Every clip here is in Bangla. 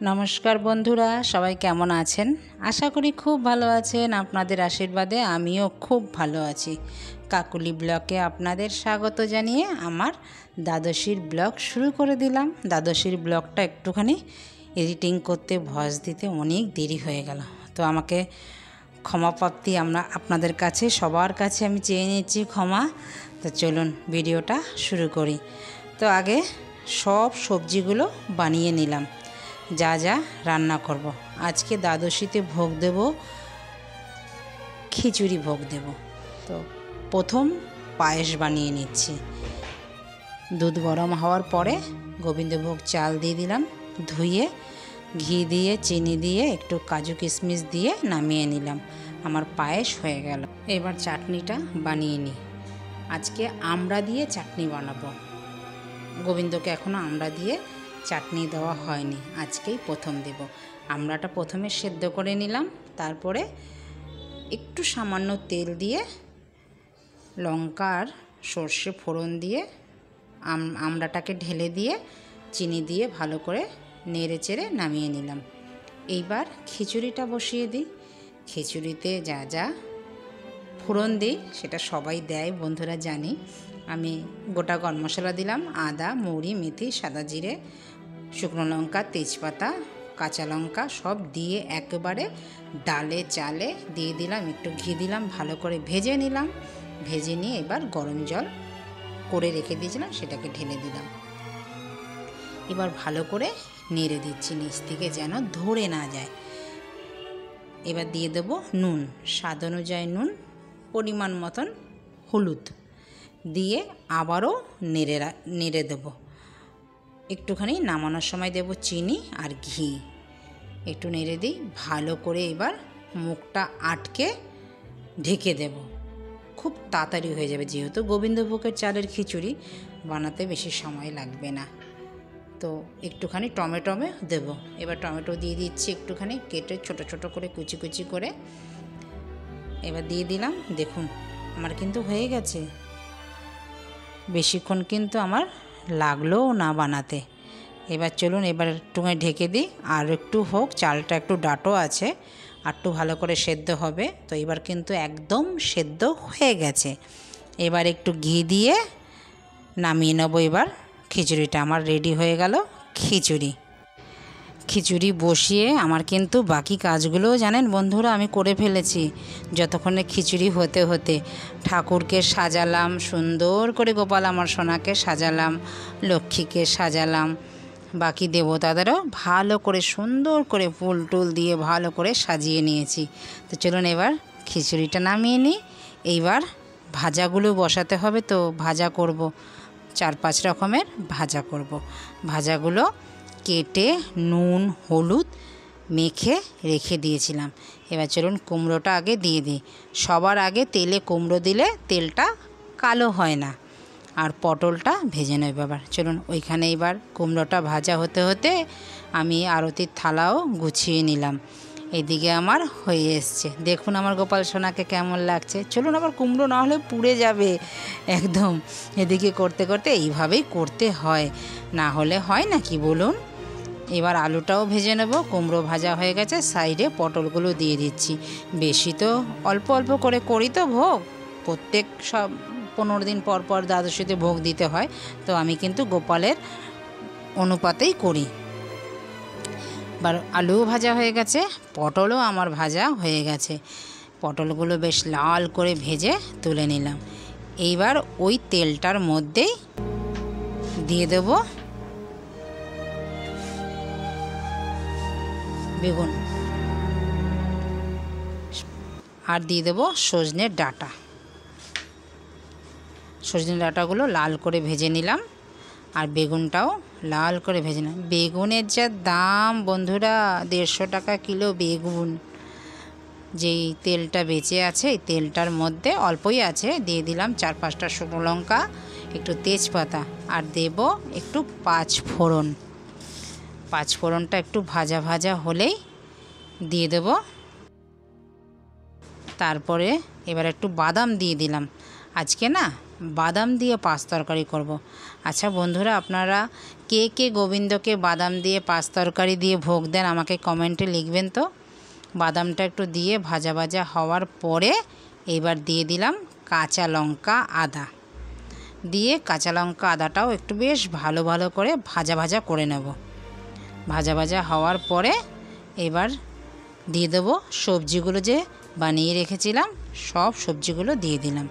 নমস্কার বন্ধুরা, সবাই কেমন আছেন? আশা করি খুব ভালো আছেন। আপনাদের আশীর্বাদে আমিও খুব ভালো আছি। কাকুলি ব্লগে আপনাদের স্বাগত জানিয়ে আমার দ্বাদশীর ব্লগ শুরু করে দিলাম। দ্বাদশীর ব্লগটা একটুখানি এডিটিং করতে ভয়েস দিতে অনেক দেরি হয়ে গেল, তো আমাকে ক্ষমাপ্রাপ্তি আপনাদের কাছে সবার কাছে আমি চেয়ে নিচ্ছি ক্ষমা। তো চলুন ভিডিওটা শুরু করি। তো আগে সব সবজিগুলো বানিয়ে নিলাম, যা যা রান্না করব। আজকে দ্বাদশীতে ভোগ দেব, খিচুড়ি ভোগ দেব। তো প্রথম পায়েস বানিয়ে নিচ্ছি। দুধ গরম হওয়ার পরে গোবিন্দভোগ চাল দিয়ে দিলাম, ধুয়ে ঘি দিয়ে চিনি দিয়ে একটু কাজু কিশমিশ দিয়ে নামিয়ে নিলাম। আমার পায়েস হয়ে গেল। এবার চাটনিটা বানিয়ে নিই। আজকে আমড়া দিয়ে চাটনি বানাবো। গোবিন্দকে এখনও আমড়া দিয়ে চাটনি দেওয়া হয়নি, আজকেই প্রথম দেব। আমড়াটা প্রথমে সেদ্ধ করে নিলাম, তারপরে একটু সামান্য তেল দিয়ে লঙ্কা আর সর্ষে ফোড়ন দিয়ে আমড়াটাকে ঢেলে দিয়ে চিনি দিয়ে ভালো করে নেড়ে চেড়ে নামিয়ে নিলাম। এইবার খিচুড়িটা বসিয়ে দিই। খিচুড়িতে যা যা ফোড়ন দিই সেটা সবাই দেয়, বন্ধুরা জানি। আমি গোটা গরম মশলা দিলাম, আদা, মৌরি, মেথি, সাদা জিরে, শুকনো লঙ্কা, তেজপাতা, কাঁচা লঙ্কা সব দিয়ে একেবারে ডালে চালে দিয়ে দিলাম। একটু ঘি দিলাম, ভালো করে ভেজে নিলাম। ভেজে নিয়ে এবার গরম জল করে রেখে দিয়েছিলাম সেটাকে ঢেলে দিলাম। এবার ভালো করে নেড়ে দিচ্ছি, নিচ থেকে যেন ধরে না যায়। এবার দিয়ে দেবো নুন, স্বাদ অনুযায়ী নুন, পরিমাণ মতন হলুদ দিয়ে আবারও নেড়ে দেবো। একটুখানি নামানোর সময় দেব চিনি আর ঘি, একটু নেড়ে দিই ভালো করে। এবার মুখটা আটকে ঢেকে দেব। খুব তাড়াতাড়ি হয়ে যাবে, যেহেতু গোবিন্দভোগের চালের খিচুড়ি বানাতে বেশি সময় লাগবে না। তো একটুখানি টমেটো দেব। এবার টমেটো দিয়ে দিচ্ছি একটুখানি কেটে ছোট ছোট করে কুচি কুচি করে। এবার দিয়ে দিলাম। দেখুন আমার কিন্তু হয়ে গেছে, বেশিক্ষণ কিন্তু আমার লাগলোও না বানাতে। এবার চলুন এবার একটুখানি ঢেকে দিই, আর একটু হোক। চালটা একটু ডাঁটো আছে, আর একটু ভালো করে সেদ্ধ হবে। তো এবার কিন্তু একদম সেদ্ধ হয়ে গেছে। এবার একটু ঘি দিয়ে নামিয়ে নেব। এবার খিচুড়িটা আমার রেডি হয়ে গেল। খিচুড়ি বসিয়ে আমার কিন্তু বাকি কাজগুলোও জানেন বন্ধুরা আমি করে ফেলেছি। যতক্ষণে খিচুড়ি হতে হতে ঠাকুরকে সাজালাম সুন্দর করে, গোপাল আমার সোনাকে সাজালাম, লক্ষ্মীকে সাজালাম, বাকি দেবতাদেরও ভালো করে সুন্দর করে ফুল টুল দিয়ে ভালো করে সাজিয়ে নিয়েছি। তো চলুন এবার খিচুড়িটা নামিয়ে নিই। এইবার ভাজাগুলো বসাতে হবে, তো ভাজা করব। 4-5 রকমের ভাজা করব। ভাজাগুলো কেটে নুন হলুদ মেখে রেখে দিয়েছিলাম। এবার চলুন কুমড়োটা আগে দিয়ে দিই। সবার আগে তেলে কুমড়ো দিলে তেলটা কালো হয় না। আর পটলটা ভেজে নেব। এবার চলুন ওইখানে এবার কুমড়োটা ভাজা হতে হতে আমি আরতির থালাও গুছিয়ে নিলাম। এদিকে আমার হয়ে এসছে। দেখুন আমার গোপাল সোনাকে কেমন লাগছে। চলুন, আবার কুমড়ো না হলে পুড়ে যাবে একদম। এদিকে করতে করতে এইভাবেই করতে হয়, না হলে হয় না কি বলুন। এবার আলুটাও ভেজে নেব। কুমড়ো ভাজা হয়ে গেছে, সাইডে পটলগুলো দিয়ে দিচ্ছি। বেশি তো অল্প অল্প করে করি তো ভোগ, প্রত্যেক সব 15 দিন পর পর দ্বাদশীতে ভোগ দিতে হয়। তো আমি কিন্তু গোপালের অনুপাতেই করি। এবার আলুও ভাজা হয়ে গেছে, পটলও আমার ভাজা হয়ে গেছে। পটলগুলো বেশ লাল করে ভেজে তুলে নিলাম। এইবার ওই তেলটার মধ্যেই দিয়ে দেব বেগুন, আর দিয়ে দেব সজনের ডাঁটা। সজনের ডাঁটাগুলো লাল করে ভেজে নিলাম, আর বেগুনটাও লাল করে ভেজে নিলাম। বেগুনের যা দাম বন্ধুরা, 150 টাকা কিলো বেগুন। যেই তেলটা বেঁচে আছে এই তেলটার মধ্যে অল্পই আছে, দিয়ে দিলাম 4-5টা শুকনো লঙ্কা, একটু তেজপাতা, আর দেব একটু 5 ফোড়ন। 5 ফোড়নটা একটু ভাজা ভাজা হলেই দিয়ে দেব। তারপরে এবার একটু বাদাম দিয়ে দিলাম। আজকে না বাদাম দিয়ে পাঁচ তরকারি করব। আচ্ছা বন্ধুরা, আপনারা কে কে গোবিন্দকে বাদাম দিয়ে পাঁচ তরকারি দিয়ে ভোগ দেন আমাকে কমেন্টে লিখবেন তো। বাদামটা একটু দিয়ে ভাজা ভাজা হওয়ার পরে এবার দিয়ে দিলাম কাঁচা লঙ্কা আদা, দিয়ে কাঁচা লঙ্কা আদাটাও একটু বেশ ভালো ভালো করে ভাজা ভাজা করে নেব। ভাজা ভাজা হওয়ার পরে এবার দিয়ে দেবো সবজিগুলো যে বানিয়ে রেখেছিলাম, সব সবজিগুলো দিয়ে দিলাম।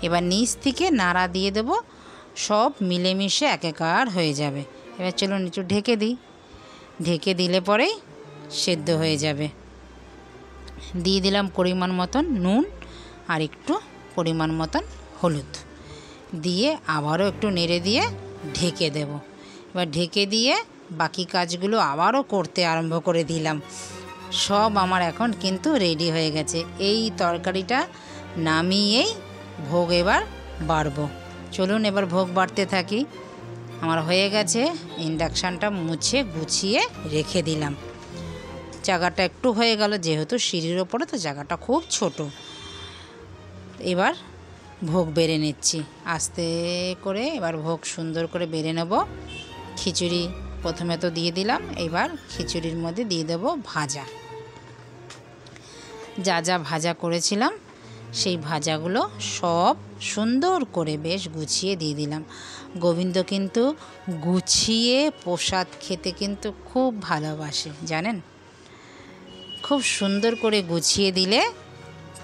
এবার নিচ থেকে নাড়া দিয়ে দেব, সব মিলেমিশে একাকার হয়ে যাবে। এবার চলুন একটু ঢেকে দিই, ঢেকে দিলে পরেই সেদ্ধ হয়ে যাবে। দিয়ে দিলাম পরিমাণ মতন নুন আর একটু পরিমাণ মতন হলুদ, দিয়ে আবারও একটু নেড়ে দিয়ে ঢেকে দেব। এবার ঢেকে দিয়ে বাকি কাজগুলো আবারও করতে আরম্ভ করে দিলাম। সব আমার এখন কিন্তু রেডি হয়ে গেছে। এই তরকারিটা নামিয়েই ভোগ এবার বাড়বো। চলুন এবার ভোগ বাড়তে থাকি। আমার হয়ে গেছে, ইন্ডাকশানটা মুছে গুছিয়ে রেখে দিলাম। জায়গাটা একটু হয়ে গেল, যেহেতু সিঁড়ির ওপরে তো জায়গাটা খুব ছোট। এবার ভোগ বেড়ে নিচ্ছি আস্তে করে। এবার ভোগ সুন্দর করে বেড়ে নেব। খিচুড়ি প্রথমে তো দিয়ে দিলাম, এবার খিচুড়ির মধ্যে দিয়ে দেব ভাজা। যা যা ভাজা করেছিলাম সেই ভাজাগুলো সব সুন্দর করে বেশ গুছিয়ে দিয়ে দিলাম। গোবিন্দ কিন্তু গুছিয়ে প্রসাদ খেতে কিন্তু খুব ভালোবাসে, জানেন। খুব সুন্দর করে গুছিয়ে দিলে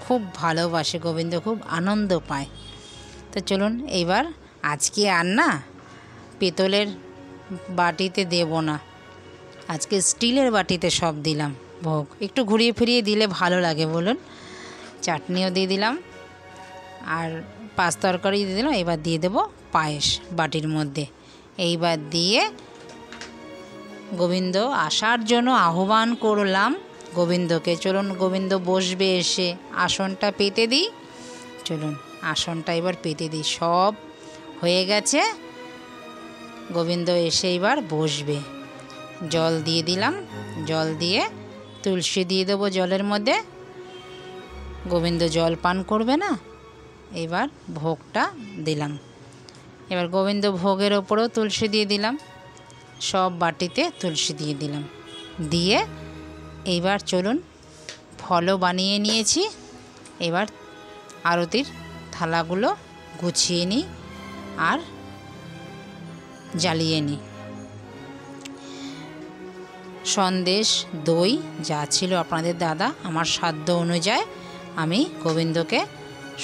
খুব ভালোবাসে গোবিন্দ, খুব আনন্দ পায়। তো চলুন এইবার আজকে আর না পেতলের বাটিতে দেব না, আজকে স্টিলের বাটিতে সব দিলাম ভোগ। একটু ঘুরিয়ে ফিরিয়ে দিলে ভালো লাগে বলুন। চাটনিও দিয়ে দিলাম আর পাঁচ তরকারি দিয়ে দিলাম। এবার দিয়ে দেব পায়েস বাটির মধ্যে। এইবার দিয়ে গোবিন্দ আসার জন্য আহ্বান করলাম গোবিন্দকে। চলুন গোবিন্দ বসবে, এসে আসনটা পেতে দিই। চলুন আসনটা এবার পেতে দিই। সব হয়ে গেছে, গোবিন্দ এসে এবার বসবে। জল দিয়ে দিলাম, জল দিয়ে তুলসী দিয়ে দেবো জলের মধ্যে। গোবিন্দ জল পান করবে না। এবার ভোগটা দিলাম। এবার গোবিন্দ ভোগের ওপরেও তুলসী দিয়ে দিলাম, সব বাটিতে তুলসী দিয়ে দিলাম। দিয়ে এইবার চলুন ফলও বানিয়ে নিয়েছি। এবার আরতির থালাগুলো গুছিয়ে নিই আর জ্বালিয়ে নিই। সন্দেশ দই যা ছিল আপনাদের দাদা আমার সাধ্য অনুযায়ী আমি গোবিন্দকে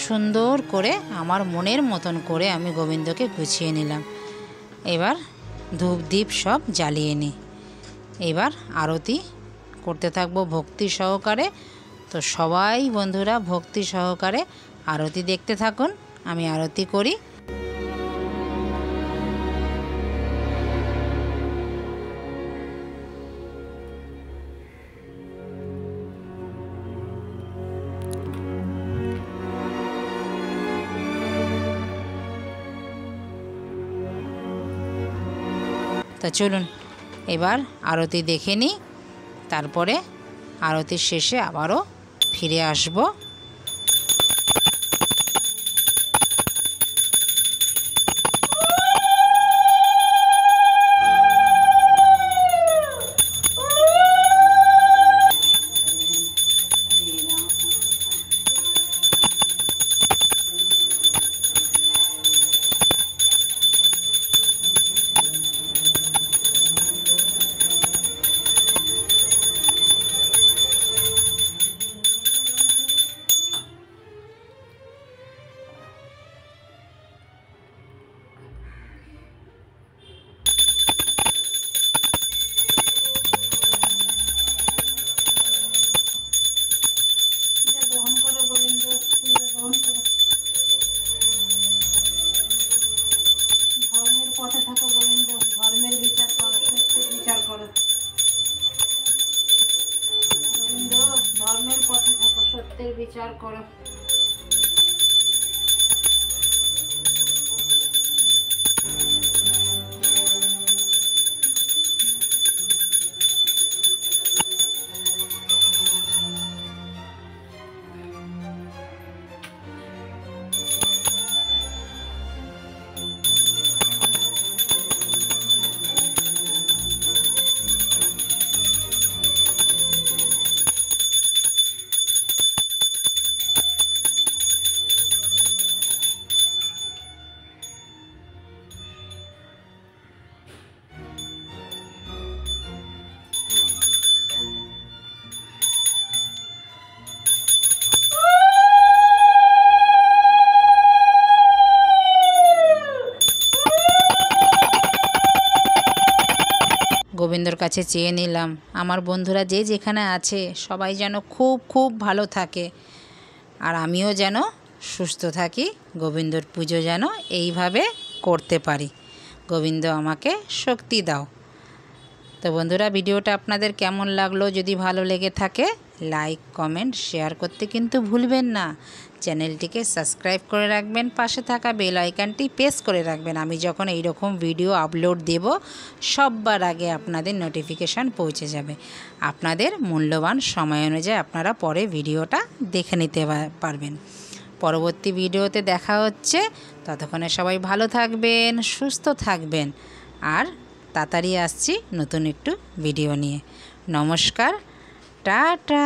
সুন্দর করে আমার মনের মতন করে আমি গোবিন্দকে গুছিয়ে নিলাম। এবার ধূপ দ্বীপ সব জ্বালিয়ে নিই। এবার আরতি করতে থাকবো ভক্তি সহকারে। তো সবাই বন্ধুরা ভক্তি সহকারে আরতি দেখতে থাকুন, আমি আরতি করি। তা চলুন এবার আরতি দেখে নিই, তারপরে আরতির শেষে আবারও ফিরে আসব। গোবিন্দর কাছে চেয়ে নিলাম আমার বন্ধুরা যে যেখানে আছে সবাই যেন খুব খুব ভালো থাকে, আর আমিও যেন সুস্থ থাকি, গোবিন্দর পুজো যেন এইভাবে করতে পারি। গোবিন্দ আমাকে শক্তি দাও। তো বন্ধুরা, ভিডিওটা আপনাদের কেমন লাগলো? যদি ভালো লেগে থাকে লাইক, কমেন্ট, শেয়ার করতে কিন্তু ভুলবেন না। চ্যানেলটিকে সাবস্ক্রাইব করে রাখবেন, পাশে থাকা বেল আইকনটি প্রেস করে রাখবেন। আমি যখন এই রকম ভিডিও আপলোড দেব সবার আগে আপনাদের নোটিফিকেশান পৌঁছে যাবে। আপনাদের মূল্যবান সময় অনুযায়ী আপনারা পরে ভিডিওটা দেখে নিতে পারবেন। পরবর্তী ভিডিওতে দেখা হচ্ছে। ততক্ষণে সবাই ভালো থাকবেন, সুস্থ থাকবেন, আর তাড়াতাড়ি আসছি নতুন একটু ভিডিও নিয়ে। নমস্কার, টাটা।